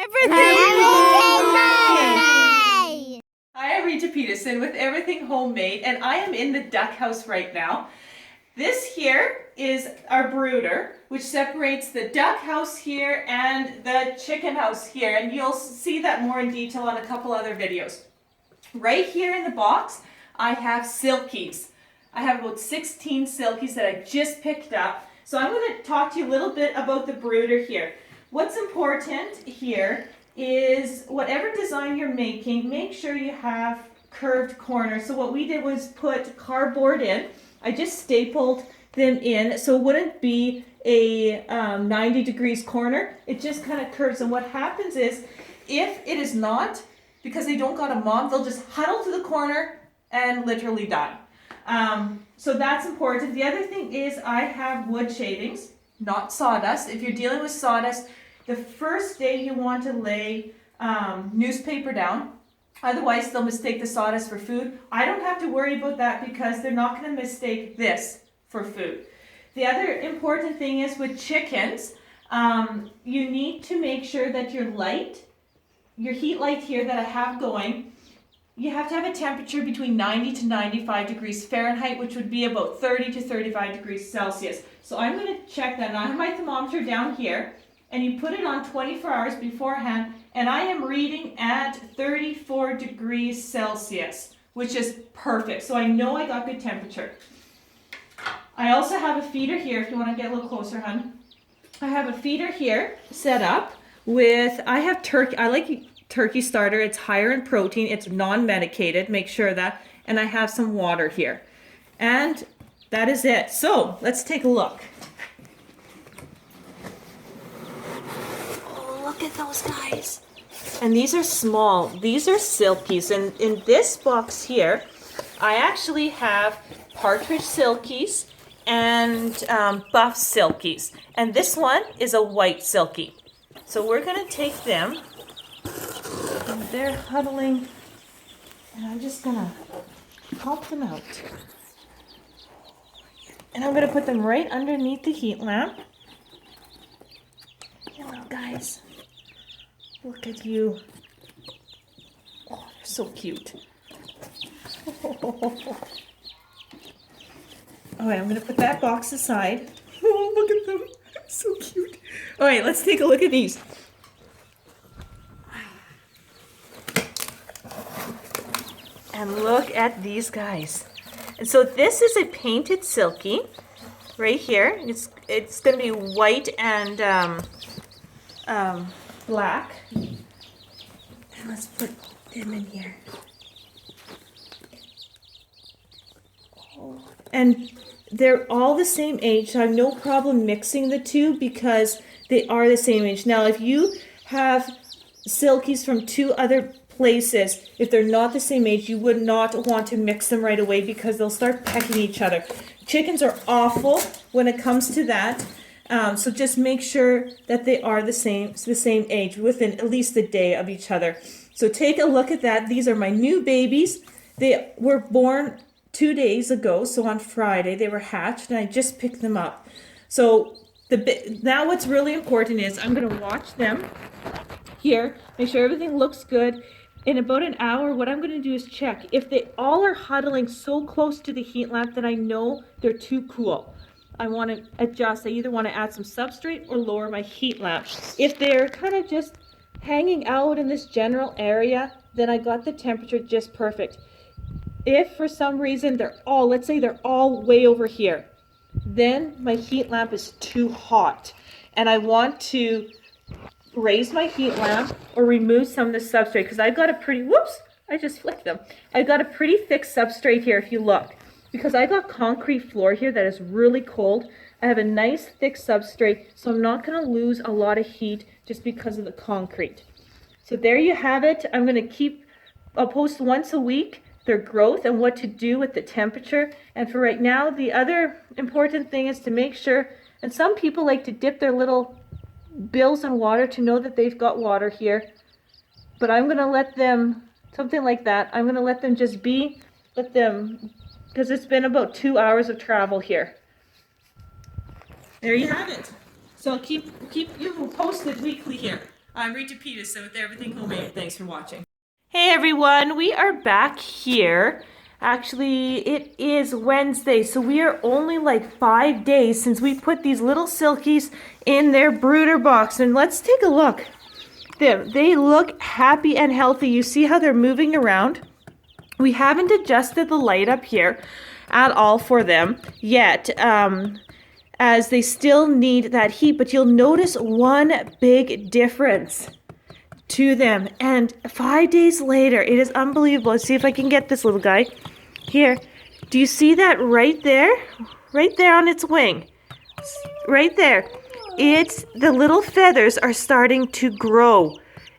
Everything. Hi, I'm Rita Peterson with Everything Homemade, and I am in the duck house right now. This here is our brooder, which separates the duck house here and the chicken house here, and you'll see that more in detail on a couple other videos. Right here in the box, I have silkies. I have about 16 silkies that I just picked up. So I'm going to talk to you a little bit about the brooder here. What's important here is whatever design you're making, make sure you have curved corners. So what we did was put cardboard in. I just stapled them in so it wouldn't be a 90 degrees corner. It just kind of curves, and what happens is if it is not, because they don't got a mom, they'll just huddle to the corner and literally die. So that's important. The other thing is I have wood shavings, not sawdust. If you're dealing with sawdust, the first day you want to lay newspaper down. Otherwise, they'll mistake the sawdust for food. I don't have to worry about that because they're not going to mistake this for food. The other important thing is with chickens, you need to make sure that your heat light here that I have going, you have to have a temperature between 90 to 95 degrees Fahrenheit, which would be about 30 to 35 degrees Celsius. So I'm going to check that. Now I have my thermometer down here, and you put it on 24 hours beforehand, and I am reading at 34 degrees Celsius, which is perfect. So I know I got good temperature. I also have a feeder here, if you want to get a little closer, hon. I have a feeder here set up with, I have turkey, I like turkey starter. It's higher in protein. It's non-medicated. Make sure of that. And I have some water here. And that is it. So let's take a look. Oh, look at those guys. And these are small. These are silkies. And in this box here, I actually have partridge silkies and buff silkies. And this one is a white silkie. So we're going to take them. And they're huddling, and I'm just gonna help them out. And I'm gonna put them right underneath the heat lamp. Hello, guys. Look at you. Oh, they're so cute. All right, I'm gonna put that box aside. Oh, look at them. So cute. All right, let's take a look at these. And look at these guys. And so this is a painted silky right here. It's going to be white and black. And let's put them in here. And they're all the same age, so I have no problem mixing the two because they are the same age. Now, if you have silkies from two other places, if they're not the same age, you would not want to mix them right away because they'll start pecking each other. Chickens are awful when it comes to that. So just make sure that they are the same age within at least a day of each other. So take a look at that. These are my new babies. They were born 2 days ago. So on Friday they were hatched and I just picked them up. So now what's really important is I'm going to watch them here, make sure everything looks good. In about an hour, what I'm going to do is check. If they all are huddling so close to the heat lamp that I know they're too cool, I want to adjust. I either want to add some substrate or lower my heat lamp. If they're kind of just hanging out in this general area, then I got the temperature just perfect. If for some reason let's say they're all way over here, then my heat lamp is too hot and I want to raise my heat lamp or remove some of the substrate because I've got a pretty, I just flicked them. I've got a pretty thick substrate here if you look, because I got concrete floor here that is really cold. I have a nice thick substrate, so I'm not going to lose a lot of heat just because of the concrete. So there you have it. I'll post once a week their growth and what to do with the temperature. And for right now, the other important thing is to make sure, and some people like to dip their little bills in water to know that they've got water here, but I'm going to let them, something like that, I'm going to let them just be, because it's been about 2 hours of travel here. There you have it. So keep you posted weekly here. I'm Rita Peterson with Everything Homemade. Thanks for watching. Hey everyone, we are back here. Actually, it is Wednesday, so we are only like 5 days since we put these little Silkies in their brooder box. And let's take a look. They look happy and healthy. You see how they're moving around? We haven't adjusted the light up here at all for them yet, as they still need that heat. But you'll notice one big difference to them. And 5 days later, it is unbelievable. Let's see if I can get this little guy. Here, do you see that right there? Right there on its wing. Right there. The little feathers are starting to grow.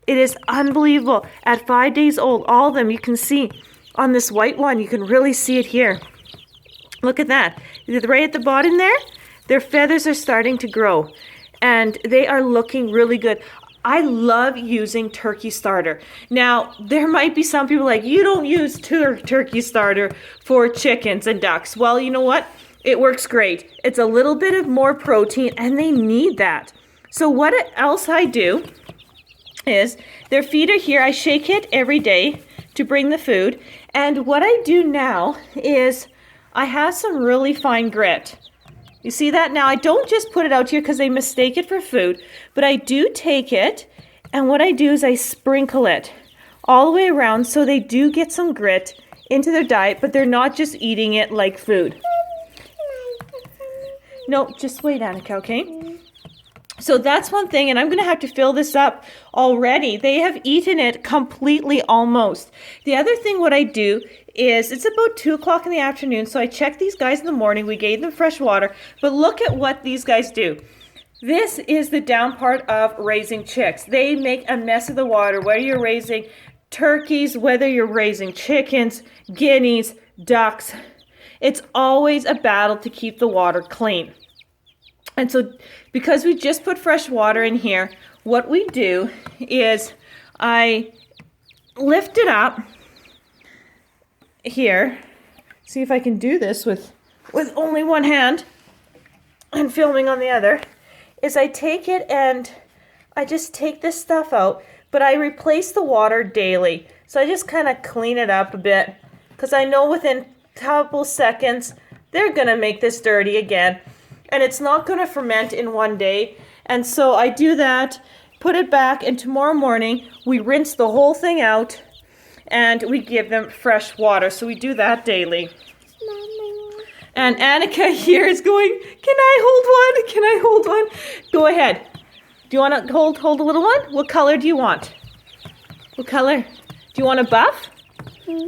It is unbelievable. At 5 days old, all of them, you can see on this white one, you can really see it here. Look at that. Right at the bottom there, their feathers are starting to grow. And they are looking really good. I love using turkey starter. Now, there might be some people like, you don't use turkey starter for chickens and ducks. Well, you know what? It works great. It's a little bit of more protein and they need that. So what else I do is their feeder here, I shake it every day to bring the food. And what I do now is I have some really fine grit. You see that? Now, I don't just put it out here because they mistake it for food, but I do take it, and what I do is I sprinkle it all the way around so they do get some grit into their diet, but they're not just eating it like food. No, just wait, Annika, okay? So that's one thing, and I'm going to have to fill this up already. They have eaten it completely almost. The other thing what I do is, it's about 2 o'clock in the afternoon, so I check these guys in the morning. We gave them fresh water, but look at what these guys do. This is the down part of raising chicks. They make a mess of the water, whether you're raising turkeys, whether you're raising chickens, guineas, ducks. It's always a battle to keep the water clean. And so because we just put fresh water in here, what we do is I lift it up here. See if I can do this with only one hand and filming on the other. Is I take it and I just take this stuff out, but I replace the water daily. So I just kind of clean it up a bit because I know within couple seconds they're gonna make this dirty again, and it's not gonna ferment in one day. And so I do that, put it back, and tomorrow morning we rinse the whole thing out and we give them fresh water. So we do that daily. And Annika here is going, can I hold one? Can I hold one? Go ahead. Do you want to hold a little one? What color do you want? What color? Do you want a buff?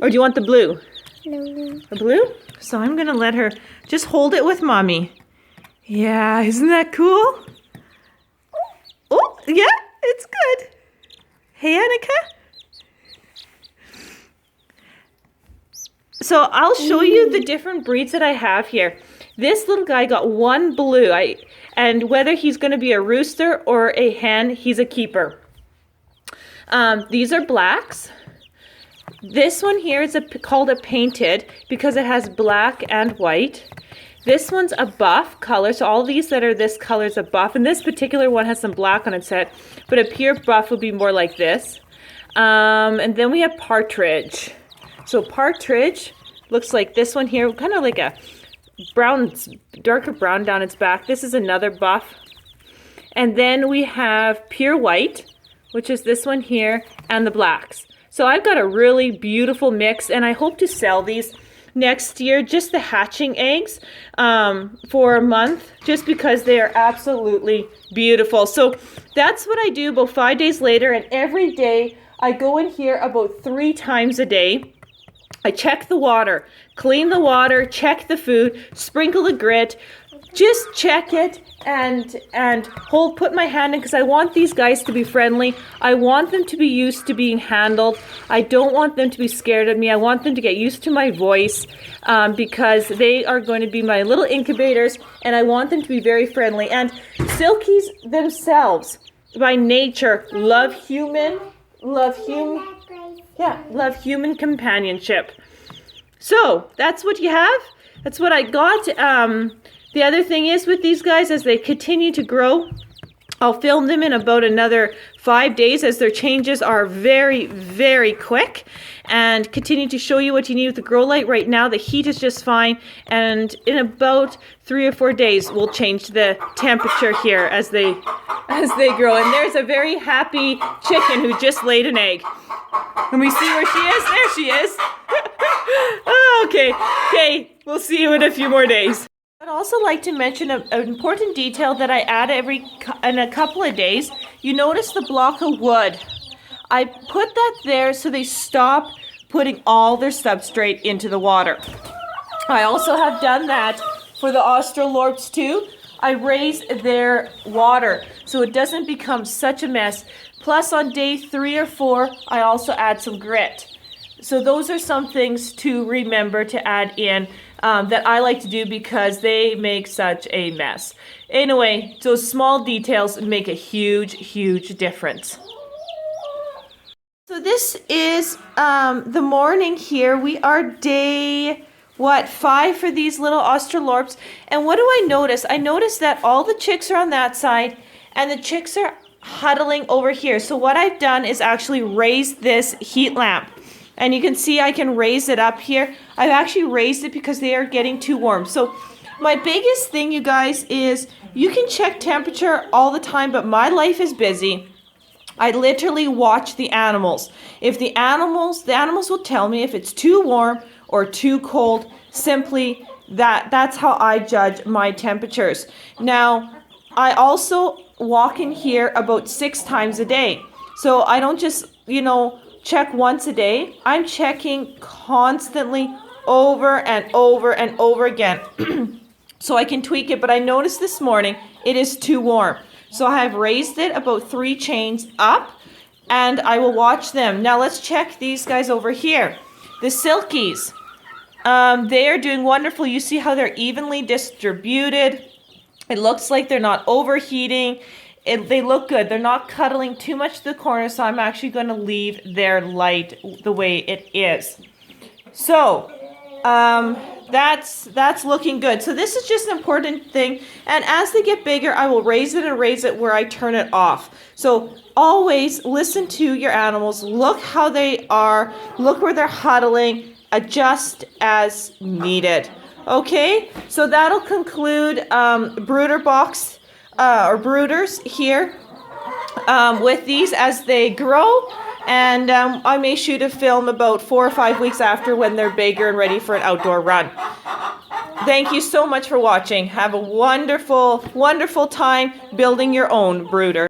Or do you want the blue? The blue? So I'm going to let her just hold it with mommy. Yeah, isn't that cool? Oh, yeah, it's good. Hey, Annika. So I'll show you the different breeds that I have here. This little guy got one blue, and whether he's going to be a rooster or a hen, he's a keeper. These are blacks. This one here is called a painted because it has black and white. This one's a buff color, so all these that are this color is a buff, and this particular one has some black on its head, but a pure buff would be more like this. And then we have partridge. So partridge looks like this one here, kind of like a brown, darker brown down its back. This is another buff. And then we have pure white, which is this one here, and the blacks. So I've got a really beautiful mix, and I hope to sell these next year, just the hatching eggs, for a month, just because they are absolutely beautiful. So that's what I do about 5 days later, and every day I go in here about 3 times a day. I check the water, clean the water, check the food, sprinkle the grit, just check it and put my hand in, because I want these guys to be friendly. I want them to be used to being handled. I don't want them to be scared of me. I want them to get used to my voice, because they are going to be my little incubators, and I want them to be very friendly. And Silkies themselves, by nature, love human companionship. So that's what you have. That's what I got. The other thing is with these guys, as they continue to grow, I'll film them in about another 5 days as their changes are very, very quick, and continue to show you what you need with the grow light. Right now the heat is just fine, and in about 3 or 4 days we'll change the temperature here as they grow. And there's a very happy chicken who just laid an egg. Can we see where she is? There she is. Oh, okay, we'll see you in a few more days. I'd also like to mention an important detail that I add in a couple of days. You notice the block of wood. I put that there so they stop putting all their substrate into the water. I also have done that for the Australorps too. I raise their water so it doesn't become such a mess. Plus on day 3 or 4, I also add some grit. So those are some things to remember to add in that I like to do because they make such a mess. Anyway, those small details make a huge, huge difference. So this is the morning here. We are day, 5 for these little Australorps. And what do I notice? I notice that all the chicks are on that side and the chicks are huddling over here. So what I've done is actually raised this heat lamp. And you can see I can raise it up here. I've actually raised it because they are getting too warm. So my biggest thing, you guys, is you can check temperature all the time, but my life is busy. I literally watch the animals. If the animals will tell me if it's too warm or too cold. Simply that's how I judge my temperatures. Now, I also walk in here about 6 times a day. So I don't just, check once a day. I'm checking constantly over and over and over again. So I can tweak it, but I noticed this morning it is too warm. So I have raised it about 3 chains up, and I will watch them. Now let's check these guys over here. The Silkies, they are doing wonderful. You see how they're evenly distributed. It looks like they're not overheating. They look good. They're not cuddling too much to the corner, so I'm actually going to leave their light the way it is. So that's looking good. So this is just an important thing. And as they get bigger, I will raise it and raise it where I turn it off. So always listen to your animals. Look how they are. Look where they're huddling. Adjust as needed. Okay, so that'll conclude brooder box or brooders here with these as they grow. And I may shoot a film about 4 or 5 weeks after when they're bigger and ready for an outdoor run. Thank you so much for watching. Have a wonderful, wonderful time building your own brooder.